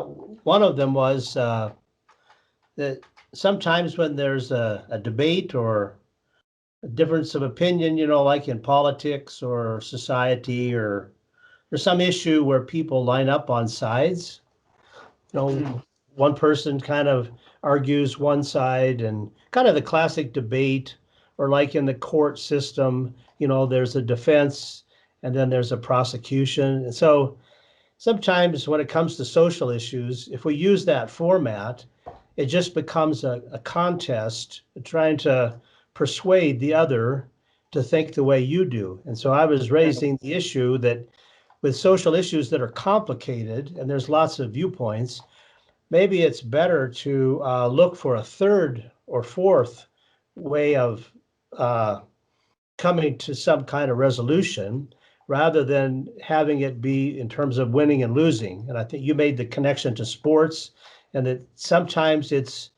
One of them was that sometimes when there's a debate or a difference of opinion, like in politics or society, or there's some issue where people line up on sides. Mm. One person kind of argues one side, and kind of the classic debate, or like in the court system, there's a defense and then there's a prosecution. And so sometimes when it comes to social issues, if we use that format, it just becomes a contest trying to persuade the other to think the way you do. And so I was Yeah. raising the issue that with social issues that are complicated and there's lots of viewpoints, maybe it's better to look for a third or fourth way of uh, coming to some kind of resolution rather than having it be in terms of winning and losing. And I think you made the connection to sports, and that sometimes it's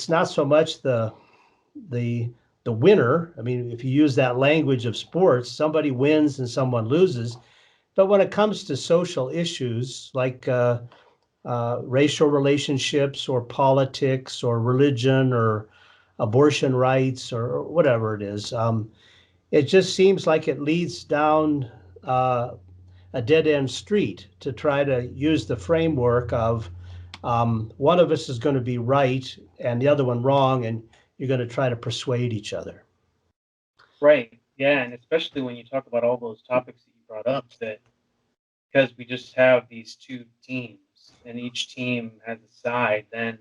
not so much the the winner. I mean, if you use that language of sports, somebody wins and someone loses. But when it comes to social issues like racial relationships or politics or religion or abortion rights or whatever it is, it just seems like it leads down uh, a dead end street to try to use the framework of one of us is going to be right and the other one wrong, and you're going to try to persuade each other. Right. Yeah, and especially when you talk about all those topics that you brought up, that because we just have these two teams and each team has a side, then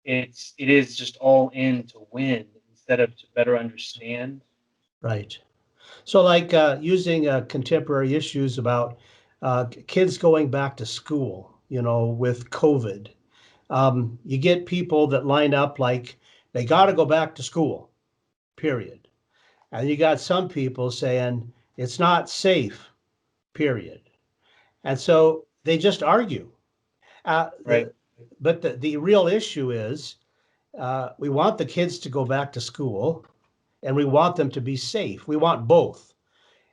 it is just all in to win instead of to better understand. Right. So, like using contemporary issues about kids going back to school, with COVID, you get people that line up like they got to go back to school, period. And you got some people saying it's not safe, period. And so they just argue. Uh, Right. the, but the real issue is we want the kids to go back to school and we want them to be safe. We want both.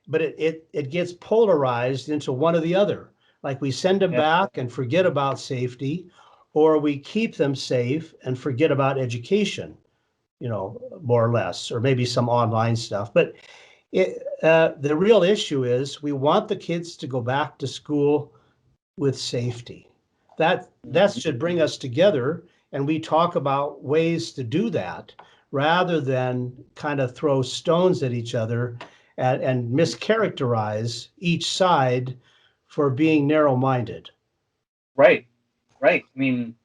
But it gets polarized into one or the other. Like we send them Yeah. back and forget about safety, or we keep them safe and forget about education, more or less, or maybe some online stuff. But the real issue is we want the kids to go back to school with safety. That Mhm. should bring us together, and we talk about ways to do that rather than kind of throw stones at each other and mischaracterize each side for being narrow-minded. Right. Right. I mean,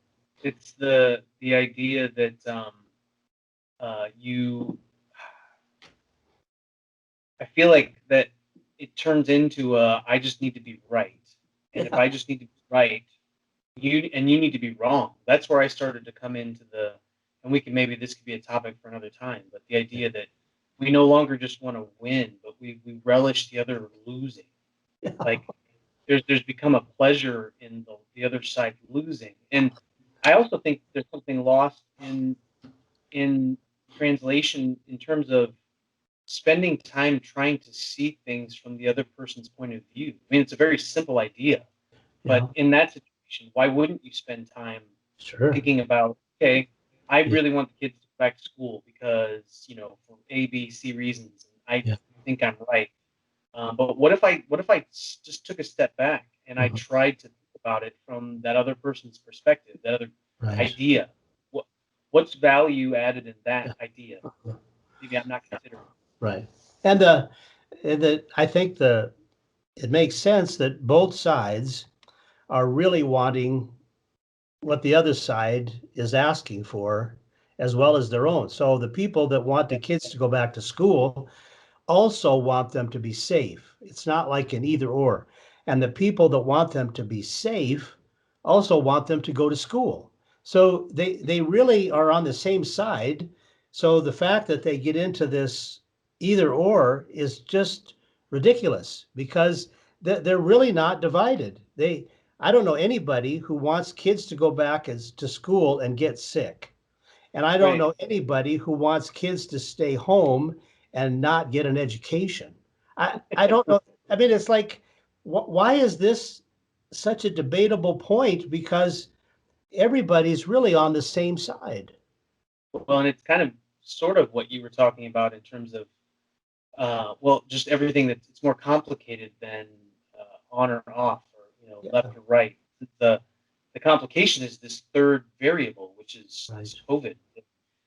it's the idea that you I feel like that it turns into I just need to be right. And if Yeah. I just need to be right, you need to be wrong. That's where I started to come into the and we can maybe this could be a topic for another time, but the idea that we no longer just want to win, but we relish the other losing. Like there's become a pleasure in the other side losing. And I also think there's something lost in translation in terms of spending time trying to see things from the other person's point of view. I mean, it's a very simple idea, but Yeah, in that situation, why wouldn't you spend time sure. thinking about, okay, I Yeah, really want the kids to go back to school because, for A, B, C reasons, and I yeah. think I'm right. But what if I just took a step back and I Mhm. tried to think about it from that other person's perspective, that other Right. idea? What what's value added in that Yeah. idea? Maybe I'm not considering. Right. And I think it makes sense that both sides are really wanting what the other side is asking for as well as their own. So the people that want the Yeah, kids to go back to school also want them to be safe. It's not like an either or. And the people that want them to be safe also want them to go to school. So they really are on the same side. So the fact that they get into this either or is just ridiculous because they're really not divided. I don't know anybody who wants kids to go back to school and get sick. And I don't right. know anybody who wants kids to stay home and not get an education. I don't know. I mean, it's like, why is this? such a debatable point because everybody's really on the same side. Well, and it's kind of sort of what you were talking about in terms of, well, just everything that it's more complicated than on or off, or Yeah, left or right. The complication is this third variable, which is right. this COVID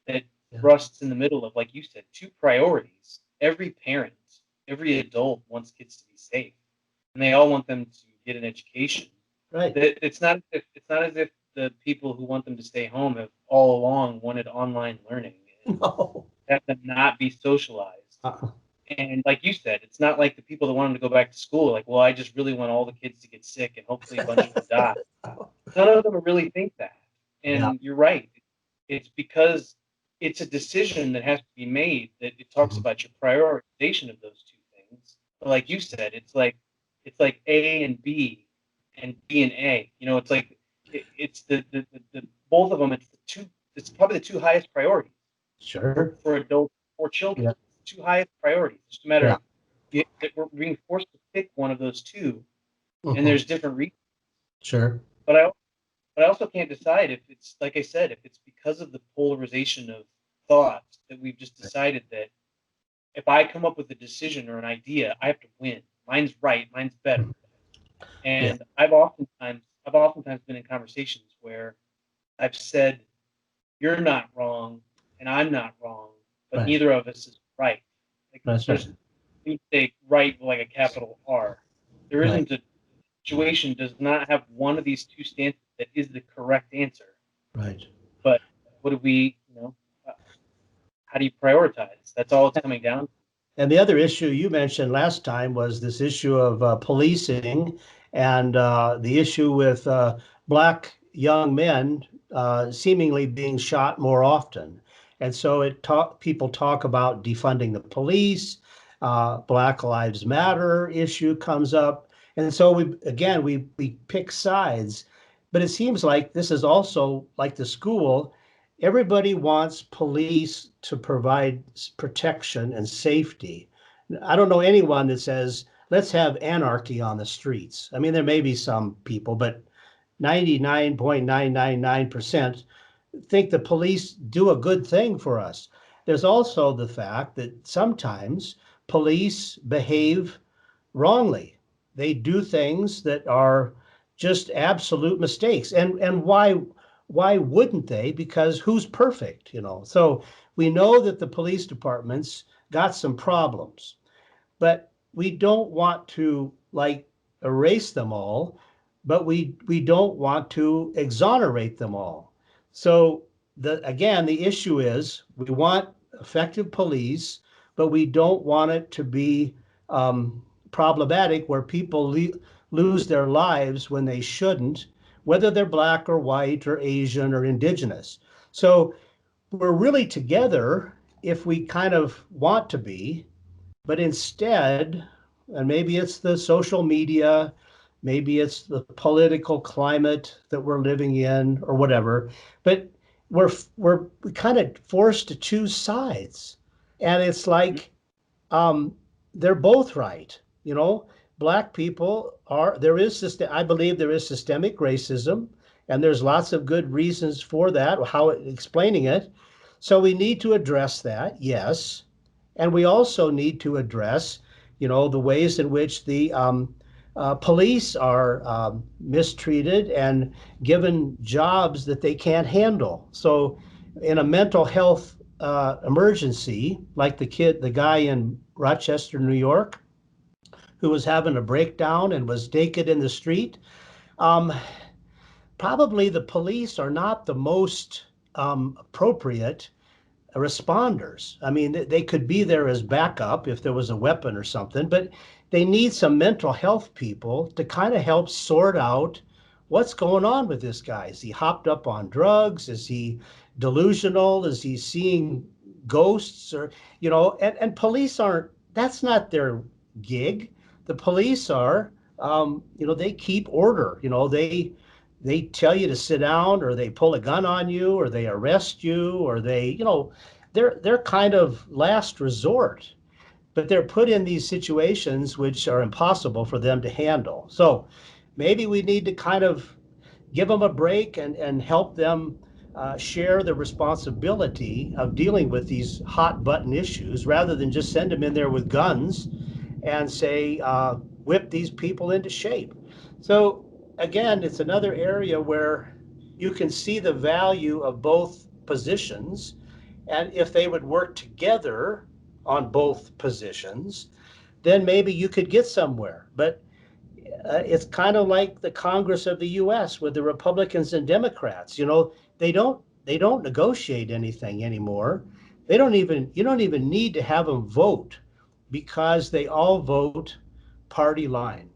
that Yeah. thrusts in the middle of, like you said, two priorities. Every parent, every adult wants kids to be safe, and they all want them to get an education. Right. It's not as if the people who want them to stay home have all along wanted online learning and No. have them not be socialized. Uh-uh. And like you said, it's not like the people that want them to go back to school, like, well, I just really want all the kids to get sick and hopefully a bunch of them die. None of them really think that. Yeah. And you're right. It's because it's a decision that has to be made that it talks Mhm. about your prioritization of those two things. But like you said, it's like A and B and B and A. It's like it's the both of them. It's the two. It's probably the two highest priorities Sure. for adults or children. Yeah. Two highest priorities. It's just a matter Yeah. of that we're being forced to pick one of those two, and Mhm. there's different reasons. Sure. But I also can't decide if it's, like I said, if it's because of the polarization of thought that we've just decided that if I come up with a decision or an idea, I have to win. Mine's right. Mine's better. Mhm. Yeah. And I've oftentimes been in conversations where I've said, "You're not wrong, and I'm not wrong, but Right. neither of us is right." Like That's right. there's we say right with like a capital R. There Right. isn't a situation does not have one of these two stances that is the correct answer. Right. But what do we, uh, how do you prioritize? That's all it's coming down to. And the other issue you mentioned last time was this issue of policing and the issue with Black young men seemingly being shot more often. And so people talk about defunding the police, Black Lives Matter issue comes up. And so we pick sides. But it seems like this is also like the school. Everybody wants police to provide protection and safety. I don't know anyone that says, let's have anarchy on the streets. I mean, there may be some people, but 99.999% think the police do a good thing for us. There's also the fact that sometimes police behave wrongly. They do things that are just absolute mistakes. And why wouldn't they? Because who's perfect, you know? So we know that the police departments got some problems, but we don't want to like erase them all, but we don't want to exonerate them all. So the issue is we want effective police, but we don't want it to be um, problematic where people lose their lives when they shouldn't, whether they're black or white or Asian or indigenous. So we're really together if we kind of want to be, but instead, and maybe it's the social media, maybe it's the political climate that we're living in or whatever, but we're kind of forced to choose sides. And it's Mhm. like they're both right. You know, black people are there is I believe there is systemic racism, and there's lots of good reasons for that, how explaining it. So we need to address that, yes, and we also need to address, you know, the ways in which the police are mistreated and given jobs that they can't handle. So, in a mental health emergency, like the guy in Rochester, New York, who was having a breakdown and was naked in the street, um, probably the police are not the most appropriate responders. I mean, they could be there as backup if there was a weapon or something, but they need some mental health people to kind of help sort out what's going on with this guy. Is he hopped up on drugs? Is he delusional? Is he seeing ghosts? Or, you know, and police aren't, that's not their gig. The police are, you know, they keep order. You know, they tell you to sit down, or they pull a gun on you, or they arrest you, or they, you know, they're kind of last resort, but they're put in these situations which are impossible for them to handle. So maybe we need to kind of give them a break and help them share the responsibility of dealing with these hot button issues rather than just send them in there with guns and say, whip these people into shape. So again, it's another area where you can see the value of both positions. And if they would work together on both positions, then maybe you could get somewhere. But it's kind of like the Congress of the U.S. with the Republicans and Democrats. You know, they don't negotiate anything anymore. You don't even need to have them vote because they all vote party line.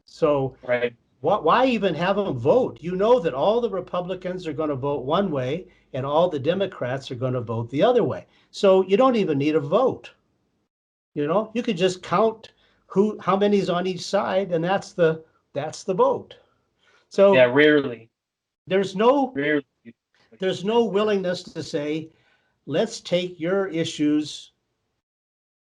So Right. why even have them vote? You know that all the Republicans are going to vote one way and all the Democrats are going to vote the other way. So you don't even need a vote. You know, you could just count how many's on each side, and that's the vote. Yeah. So Rarely. there's no Rarely. there's no willingness to say, let's take your issues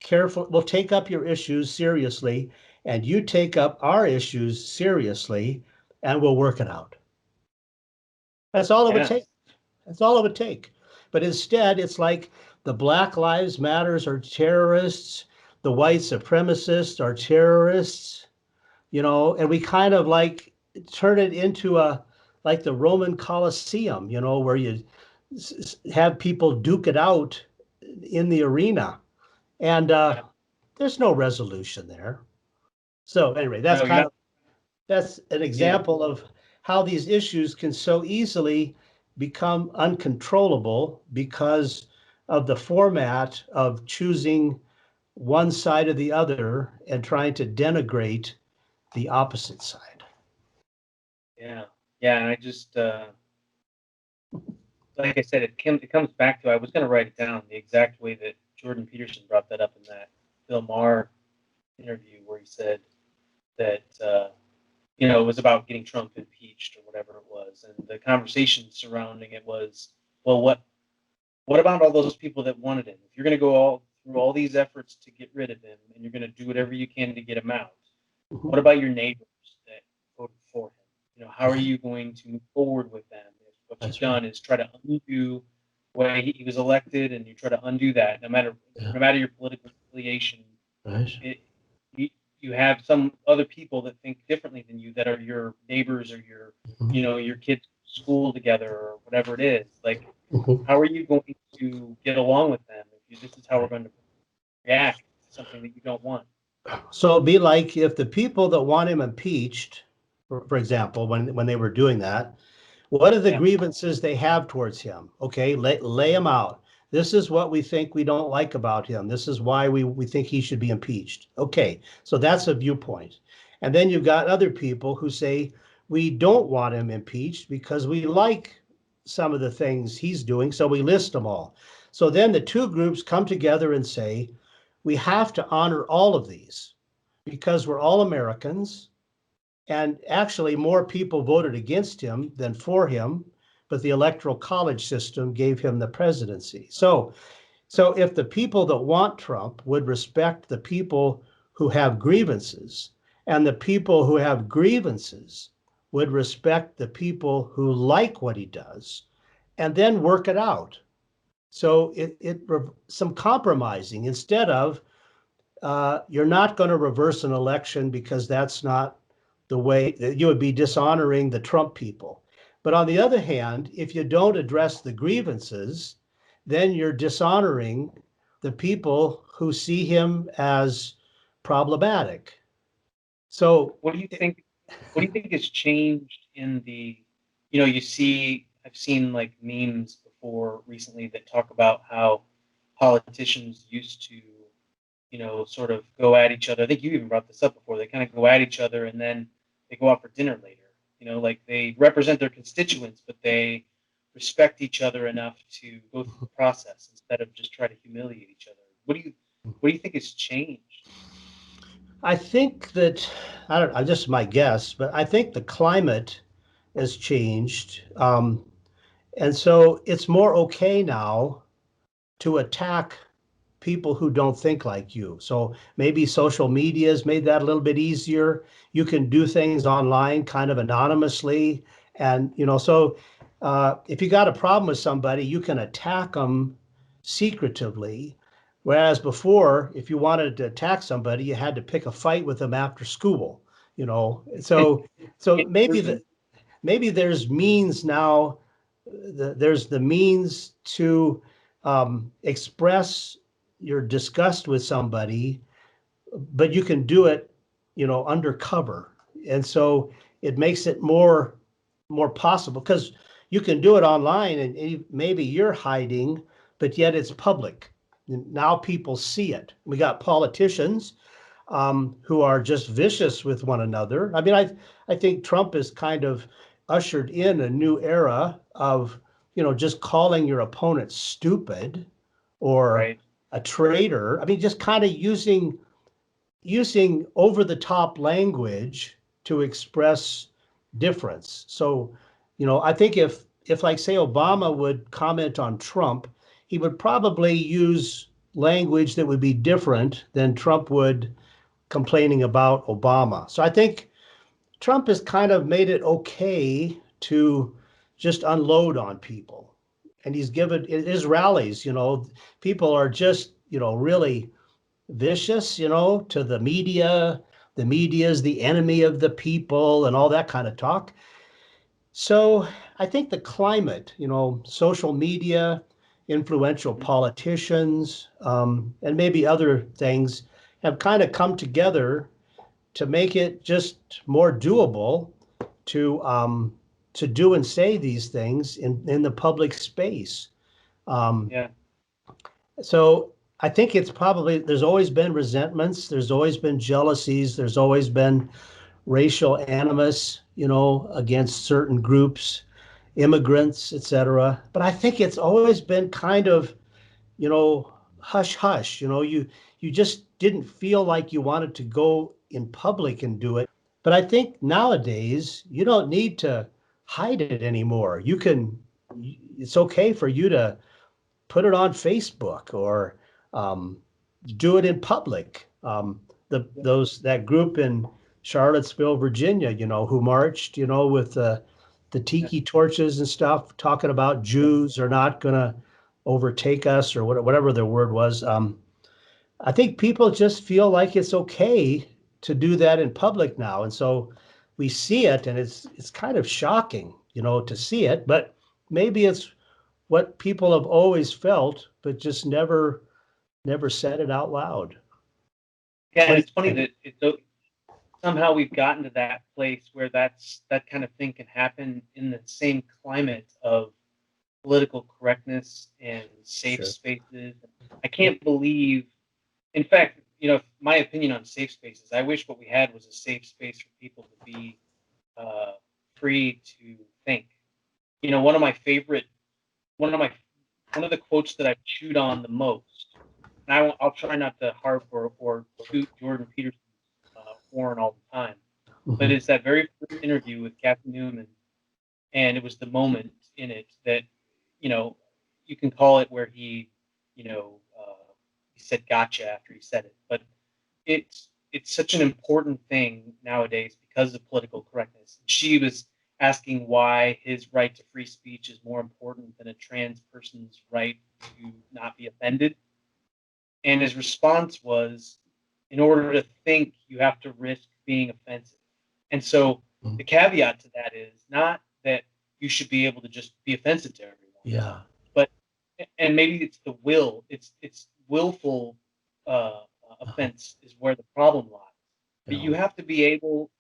careful. We'll take up your issues seriously, and you take up our issues seriously, and we'll work it out. That's all it would Yeah. take. That's all it would take. But instead, it's like the Black Lives Matters are terrorists, the white supremacists are terrorists, you know, and we kind of like turn it into a like the Roman Colosseum, you know, where you have people duke it out in the arena, and Yeah. there's no resolution there. So anyway, No, you're not. that's an Yeah. example of how these issues can so easily become uncontrollable because of the format of choosing one side or the other and trying to denigrate the opposite side. Yeah. Yeah. And I just, like I said, it comes back to, I was going to write it down the exact way that Jordan Peterson brought that up in that Bill Maher interview where he said that, it was about getting Trump impeached or whatever it was. And the conversation surrounding it was, well, what about all those people that wanted him? If you're going to go all through all these efforts to get rid of him and you're going to do whatever you can to get him out, what about your neighbors that voted for him? How are you going to move forward with them if what you've That's right. done is try to undo why he was elected, and you try to undo that, Yeah. no matter your political affiliation, Right. it, you, you have some other people that think differently than you that are your neighbors or Mhm. your kids school together or whatever it is. Like, Mhm. how are you going to get along with them if this is how we're Right. going to react to something that you don't want? So it'd be like if the people that want him impeached, for example, when they were doing that, what are the Yeah. grievances they have towards him? Okay, lay him out. This is what we think we don't like about him. This is why we think he should be impeached. Okay, so that's a viewpoint. And then you've got other people who say, we don't want him impeached because we like some of the things he's doing. So we list them all. So then the two groups come together and say, we have to honor all of these because we're all Americans, and actually, more people voted against him than for him, but the electoral college system gave him the presidency. So if the people that want Trump would respect the people who have grievances, and the people who have grievances would respect the people who like what he does, and then work it out. So some compromising instead of you're not going to reverse an election because that's not the way that you would be dishonoring the Trump people. But on the other hand, if you don't address the grievances, then you're dishonoring the people who see him as problematic. So, What do you think? What do you think has changed in the? I've seen like memes before recently that talk about how politicians used to, sort of go at each other. I think you even brought this up before. They kind of go at each other and then they go out for dinner later. Like they represent their constituents, but they respect each other enough to go through the process instead of just try to humiliate each other. What do you think has changed? I think that I don't. I just my guess, but I think the climate has changed, and so it's more okay now to attack people who don't think like you. So maybe social media has made that a little bit easier. You can do things online kind of anonymously. And, so if you got a problem with somebody, you can attack them secretively. Whereas before, if you wanted to attack somebody, you had to pick a fight with them after school, so maybe there's means now. There's the means to express your disgust with somebody, but you can do it, undercover, and so it makes it more possible because you can do it online and maybe you're hiding, but yet it's public. Now people see it. We got politicians who are just vicious with one another. I mean, I think Trump has kind of ushered in a new era of, just calling your opponent stupid or Right. a traitor. I mean, just kind of using over the top language to express difference. So, I think if like say Obama would comment on Trump, he would probably use language that would be different than Trump would complaining about Obama. So I think Trump has kind of made it okay to just unload on people. And he's given his rallies, people are just, really vicious, to the media. The media is the enemy of the people and all that kind of talk. So I think the climate, social media, influential politicians, and maybe other things have kind of come together to make it just more doable to do and say these things in the public space. Um, Yeah. so I think it's probably there's always been resentments, there's always been jealousies, there's always been racial animus, against certain groups, immigrants, etc. But I think it's always been kind of, hush hush. You just didn't feel like you wanted to go in public and do it. But I think nowadays you don't need to hide it anymore. It's okay for you to put it on Facebook or um, do it in public. That group in Charlottesville, Virginia, who marched, with the Yeah. tiki torches and stuff, talking about Jews are not going to overtake us or whatever the word was. I think people just feel like it's okay to do that in public now, and so we see it, and it's kind of shocking, to see it. But maybe it's what people have always felt, but just never said it out loud. Yeah, What and do it's you funny think? that somehow we've gotten to that place where that kind of thing can happen in the same climate of political correctness and safe Sure. spaces. I can't believe, in fact, my opinion on safe spaces, I wish what we had was a safe space for people to be uh, free to think. One of my favorite, one of my, one of the quotes that I've chewed on the most, and I'll try not to harp or toot Jordan Peterson's horn all the time, but Mhm. it's that very first interview with Kathy Newman, and it was the moment in it that you know you can call it where he said gotcha after he said it, but it's such an important thing nowadays because of political correctness. She was asking why his right to free speech is more important than a trans person's right to not be offended, and his response was, in order to think, you have to risk being offensive. And so the caveat to that is not that you should be able to just be offensive to everyone, Yeah. but and maybe it's the will, it's willful Uh-huh. offense is where the problem lies. But Yeah. you have to be able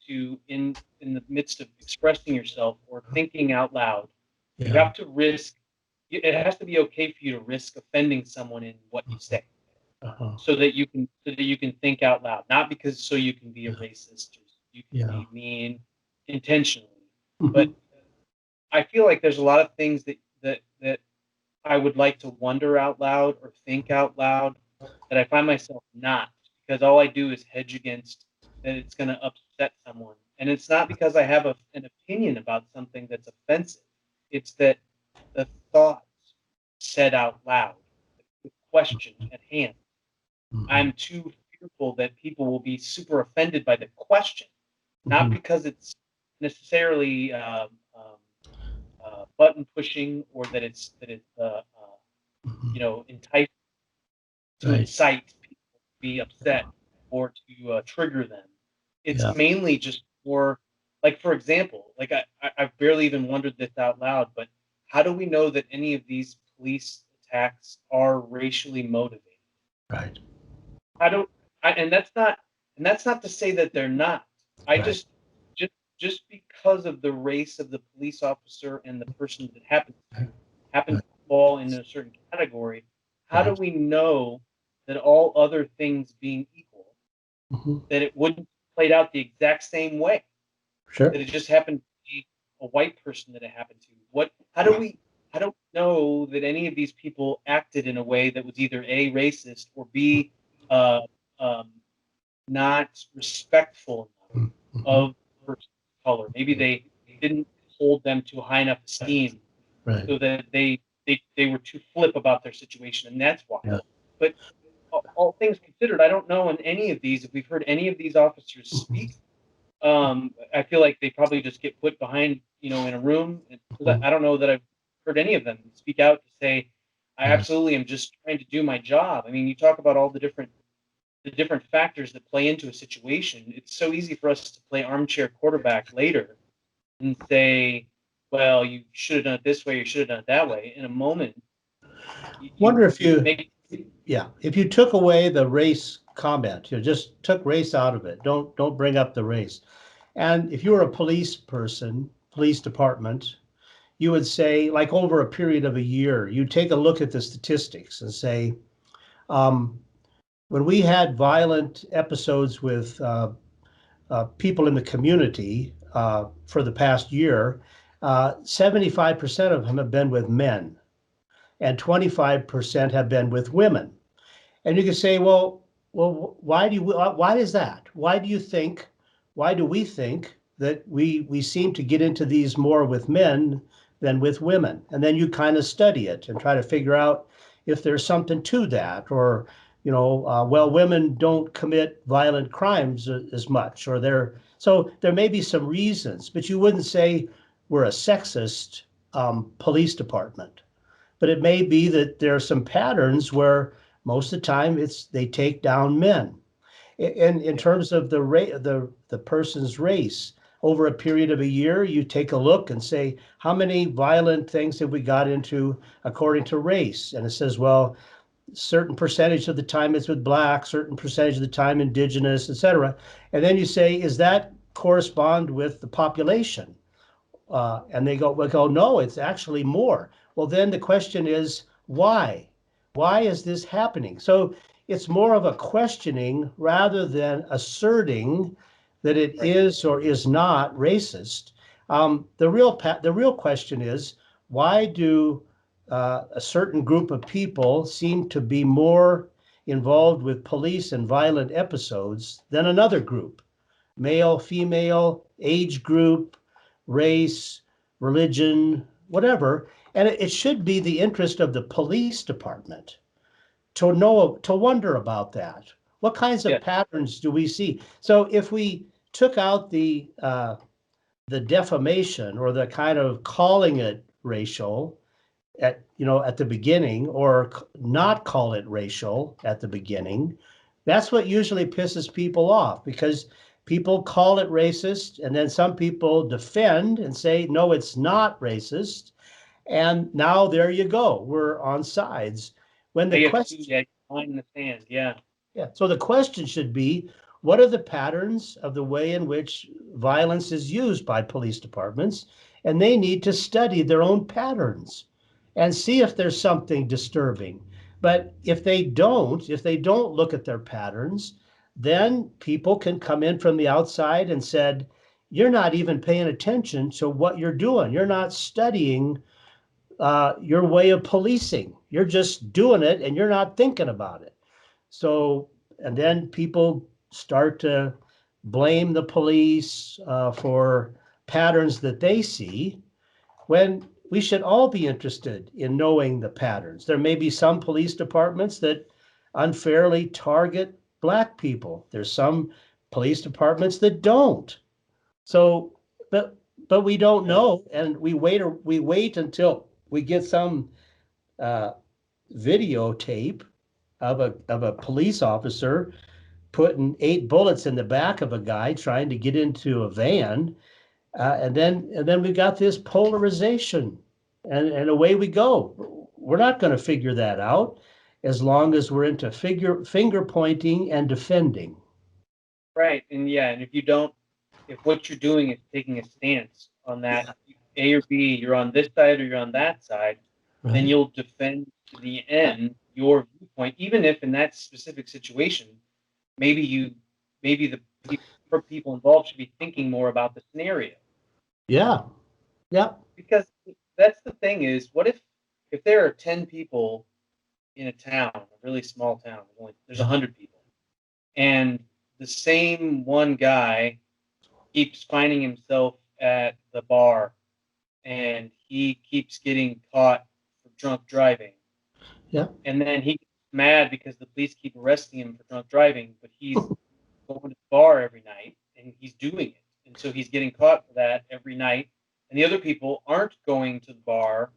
to in the midst of expressing yourself or thinking out loud, you Yeah. have to risk. It has to be okay for you to risk offending someone in what you say Uh-huh. so that you can think out loud, not because so you can be a Yeah. racist or you can Yeah. be mean intentionally. But Mhm. I feel like there's a lot of things that I would like to wonder out loud or think out loud that I find myself not, because all I do is hedge against that it's going to upset someone. And it's not because I have an opinion about something that's offensive. It's that the thoughts said out loud, the question at hand. I'm too fearful that people will be super offended by the question, not because it's necessarily button pushing or that it's enticing to Right. incite people to be upset or to trigger them. It's Yeah. mainly just more like, for example, like I've barely even wondered this out loud, but how do we know that any of these police attacks are racially motivated? Right. I don't, and that's not to say that they're not. I Right. just because of the race of the police officer and the person that happens Right. to fall in a certain category, how do Right. we know that all other things being equal, Mhm. that it wouldn't played out the exact same way? Sure. That it just happened to be a white person that it happened to? How do we know that any of these people acted in a way that was either A, racist, or B, uh, um, not respectful enough Mhm. of the person's color? Maybe they didn't hold them to a high enough esteem Right. so that they were too flip about their situation, and that's why. Yeah. But all things considered, I don't know in any of these if we've heard any of these officers speak. I feel like they probably just get put behind, in a room. 'Cause I don't know that I've heard any of them speak out to say, "I Yeah. absolutely am just trying to do my job." I mean, you talk about all the different factors that play into a situation. It's so easy for us to play armchair quarterback later and say, "Well, you should have done it this way, you should have done it that way." In a moment, Wonder if you you, make yeah, if you took away the race comment, you just took race out of it. Don't bring up the race. And if you were a police person, police department, you would say, like over a period of a year, you take a look at the statistics and say, um, when we had violent episodes with people in the community for the past year, 75% of them have been with men, and 25% have been with women. And you can say, well, why is that? Why do we think that we seem to get into these more with men than with women? And then you kind of study it and try to figure out if there's something to that, or well, women don't commit violent crimes as much, or so there may be some reasons, but you wouldn't say we're a sexist police department. But it may be that there are some patterns where most of the time they take down men. In yeah, terms of the person's race, over a period of a year, you take a look and say, how many violent things have we got into according to race? And it says, well, certain percentage of the time it's with black, certain percentage of the time indigenous, et cetera. And then you say, is that correspond with the population? And we go, no, it's actually more. Well, then the question is, why? Why is this happening? So it's more of a questioning rather than asserting that it right. is or is not racist. The real question is, why do a certain group of people seem to be more involved with police and violent episodes than another group? Male, female, age group, race, religion, whatever. And it should be the interest of the police department to wonder about that. What kinds of Yeah, patterns do we see? So if we took out the defamation or the kind of calling it racial at the beginning, or not call it racial at the beginning, that's what usually pisses people off, because people call it racist and then some people defend and say, no, it's not racist. And now there you go. We're on sides. When now the you have two, question, yeah, line in the sand. Yeah, yeah, so the question should be, what are the patterns of the way in which violence is used by police departments? And they need to study their own patterns and see if there's something disturbing. But if they don't look at their patterns, then people can come in from the outside and said, you're not even paying attention to what you're doing. You're not studying your way of policing. You're just doing it and you're not thinking about it. So, and then people start to blame the police for patterns that they see, when we should all be interested in knowing the patterns. There may be some police departments that unfairly target Black people. There's some police departments that don't. So, but we don't know, and we wait until we get some uh, videotape of a police officer putting 8 bullets in the back of a guy trying to get into a van, and then we got this polarization, and away we go. We're not going to figure that out as long as we're into finger pointing and defending. Right. And yeah, and if what you're doing is taking a stance on that A or B, you're on this side or you're on that side, then Right. you'll defend to the end your viewpoint, even if in that specific situation, maybe the people involved should be thinking more about the scenario. Yeah. Yeah. Because that's the thing is, what if there are 10 people in a town, a really small town, there's 100 people, and the same one guy keeps finding himself at the bar and he keeps getting caught for drunk driving. Yeah. And then he gets mad because the police keep arresting him for drunk driving, but he's going to the bar every night and he's doing it. And so he's getting caught for that every night. And the other people aren't going to the bar.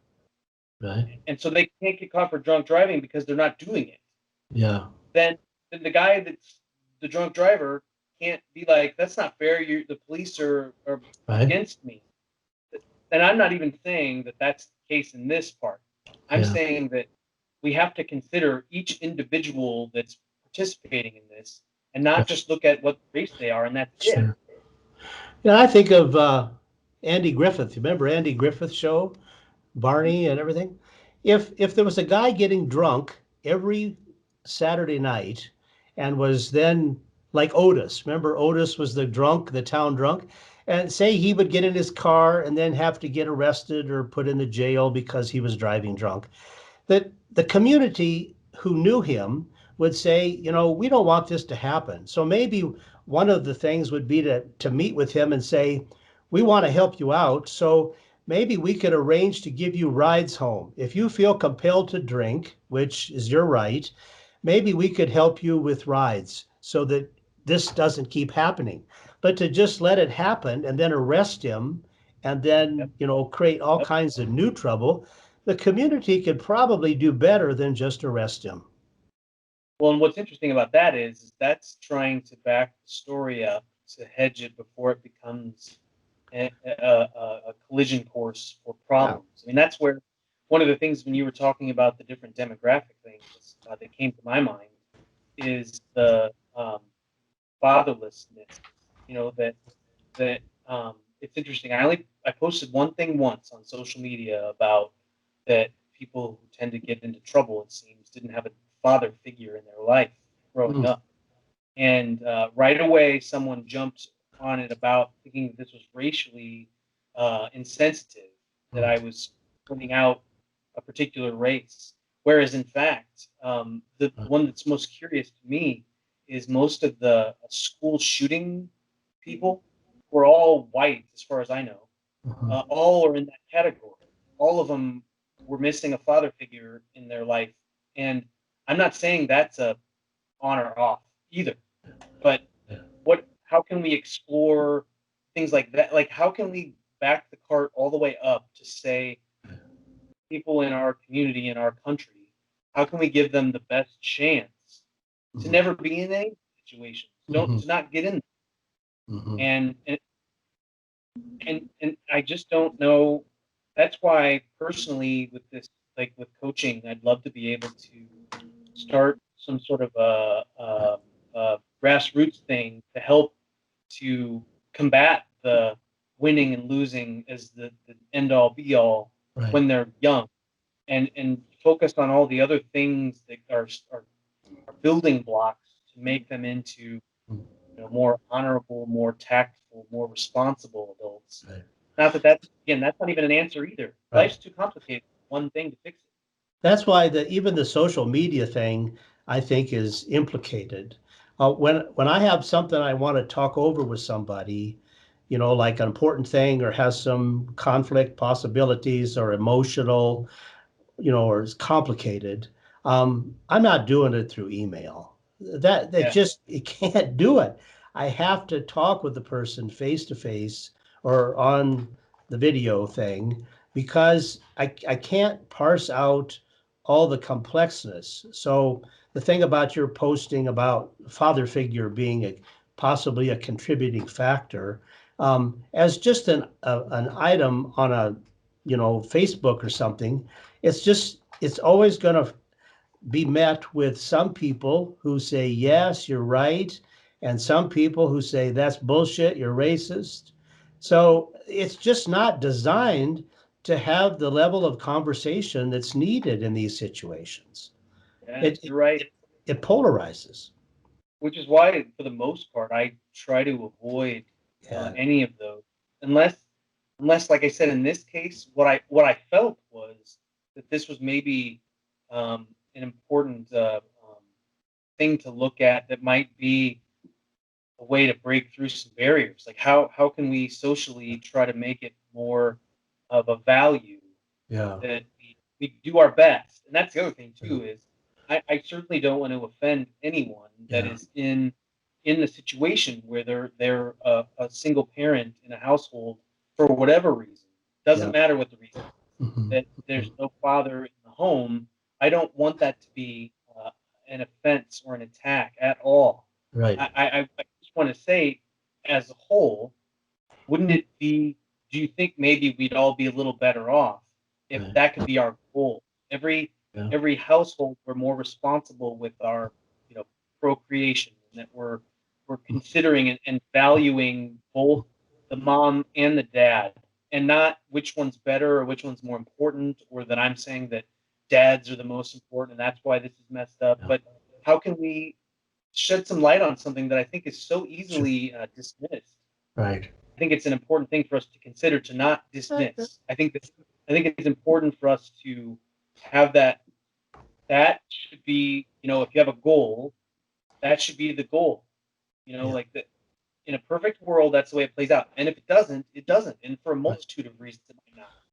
Right. And so they can't get caught for drunk driving because they're not doing it. Yeah. Then the guy that's the drunk driver can't be like, that's not fair. The police are Right. against me. And I'm not even saying that that's the case in this part. I'm Yeah. saying that we have to consider each individual that's participating in this and not just look at what race they are, and that's it. Sure. Yeah, I think of Andy Griffith. You remember Andy Griffith's show, Barney and everything? If there was a guy getting drunk every Saturday night and was then like Otis, remember Otis was the town drunk, and say he would get in his car and then have to get arrested or put in the jail because he was driving drunk, that the community who knew him would say, you know, we don't want this to happen. So maybe one of the things would be to meet with him and say, we want to help you out. So maybe we could arrange to give you rides home. If you feel compelled to drink, which is your right, maybe we could help you with rides so that this doesn't keep happening. But to just let it happen and then arrest him and then, you know, create all kinds of new trouble, the community could probably do better than just arrest him. Well, and what's interesting about that is that's trying to back the story up to hedge it before it becomes a collision course for problems. I mean, that's where one of the things when you were talking about the different demographic things that came to my mind is the fatherlessness. You know, that it's interesting. I posted one thing once on social media about that people who tend to get into trouble, it seems, didn't have a father figure in their life growing up. And right away, someone jumped on it about thinking that this was racially insensitive, that I was pointing out a particular race. Whereas, in fact, the one that's most curious to me is most of the school shooting people were all white, as far as I know. All are in that category. All of them were missing a father figure in their life. And I'm not saying that's a on or off either, but how can we explore things like that? Like, how can we back the cart all the way up to say people in our community, in our country, how can we give them the best chance to never be in any situation, to not get in there? And I just don't know. That's why personally with this, like with coaching, I'd love to be able to start some sort of a grassroots thing to help to combat the winning and losing as the end all be all when they're young, and focus on all the other things that are building blocks to make them into more honorable, more tactful, more responsible adults. Not that's not even an answer either. Life's too complicated. One thing to fix it. That's why even the social media thing, I think, is implicated. When I have something I want to talk over with somebody, like an important thing or has some conflict possibilities or emotional, or is complicated, I'm not doing it through email. That Yeah. just, you can't do it. I have to talk with the person face to face or on the video thing because I can't parse out all the complexness. So the thing about your posting about father figure being possibly a contributing factor, as just an item on a Facebook or something, it's always going to be met with some people who say, yes, you're right, and some people who say, that's bullshit, you're racist. So it's just not designed to have the level of conversation that's needed in these situations. Yeah, It you're right. it polarizes. Which is why, for the most part, I try to avoid Yeah. any of those, unless, like I said, in this case, what I felt was that this was maybe an important thing to look at that might be a way to break through some barriers. Like how can we socially try to make it more of a value Yeah. that we do our best. And that's the other thing Yeah. too is I certainly don't want to offend anyone that Yeah. is in the situation where they're a single parent in a household for whatever reason. Doesn't Yeah. matter what the reason Mhm. that there's no father in the home. I don't want that to be an offense or an attack at all. Right. I just want to say, as a whole, wouldn't it be? Do you think maybe we'd all be a little better off if Right. that could be our goal? Every Yeah. every household, we're more responsible with our, procreation, and that we're considering and valuing both the mom and the dad, and not which one's better or which one's more important, or that I'm saying that dads are the most important and that's why this is messed up. Yeah. But how can we shed some light on something that I think is so Sure. easily dismissed? Right. I think it's an important thing for us to consider, to not dismiss. I think it's important for us to have that. That should be, if you have a goal, that should be the goal. Yeah. Like that, in a perfect world, that's the way it plays out. And if it doesn't, it doesn't. And for a Right. multitude of reasons, it might not.